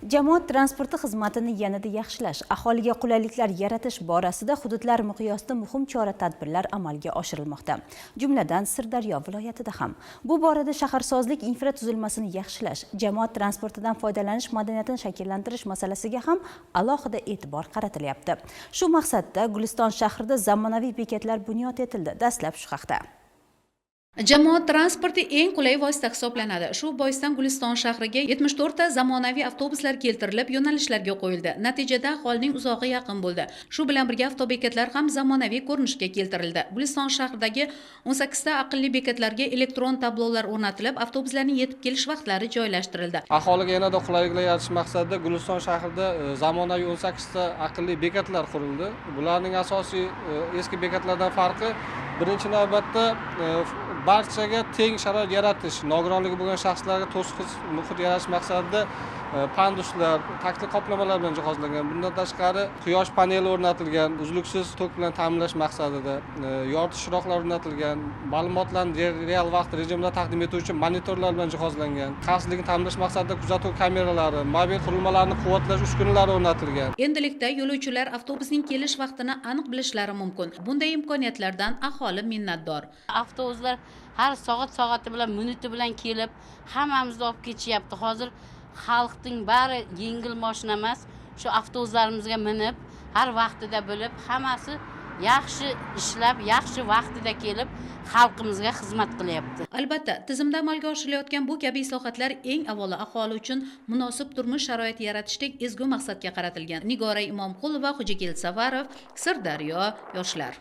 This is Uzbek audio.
Jamoat transporti xizmatini yanada yaxshilash, aholiga qulayliklar yaratish borasida hududlar miqyosida muhim chora-tadbirlar amalga oshirilmoqda. Jumladan, Sirdaryo viloyatida ham. Bu borada shaharsozlik infratuzilmasini yaxshilash, jamoat transportidan foydalanish madaniyatini shakllantirish masalasiga ham alohida e'tibor qaratilyapti. Shu maqsadda Guliston shahrida zamonaviy bekatlar bunyod etildi. Dastlab shu haqda. Jamoat transporti eng qulay vosita hisoblanadi. Shu boisdan Guliston shahriga 74 ta zamonaviy avtobuslar keltirilib, yo'nalishlarga qo'yildi. Natijada aholining uzog'i yaqin bo'ldi. Shu bilan birga avtobekatlar ham zamonaviy ko'rinishga keltirildi. Guliston shahridagi 18 ta aqlli bekatlarga elektron tablolar o'rnatilib, avtobuslarning yetib kelish vaqtlari joylashtirildi. Aholiga yanada qulayliklar yaratish maqsadida Guliston shahrida zamonaviy 18 ta aqlli bekatlar qurildi. Bularning asosiy eski bekatlardan farqi birinchi navbatda barchaga teng sharoit yaratish, nogironligi bo'lgan shaxslarga to'siq muhit yaratish maqsadida panduslar, taktli qoplamalar bilan jihozlangan. Bundan tashqari quyosh paneli o'rnatilgan, uzluksiz tok bilan ta'minlash maqsadida yoritish chiroqlar o'rnatilgan, ma'lumotlarni real vaqt rejimda taqdim etuvchi monitorlar bilan jihozlangan. Xavfsizlikni ta'minlash maqsadida kuzatuv kameralari, mobil qurilmalarni quvvatlash uskunalari o'rnatilgan. Endilikda yo'lovchilar avtobusning kelish vaqtini aniq bilishlari mumkin. Bunday imkoniyatlardan aholi minnatdor. Avtobuslar har soati bilan, minuti bilan kelib, hammamizni olib ketishyapti. Hozir xalqning bari yengil mashina emas, shu avtobuslarimizga minib, har vaqtida bo'lib, hammasi yaxshi ishlab, yaxshi vaqtida kelib, xalqimizga xizmat qilyapti. Albatta, tizimda amalga oshirilayotgan bu kabi islohotlar eng avvalo aholi uchun munosib turmush sharoiti yaratishdek ezgu maqsadga qaratilgan. Nigora Imomqulova, Xo'jagil Safarov, Sirdaryo yoshlar.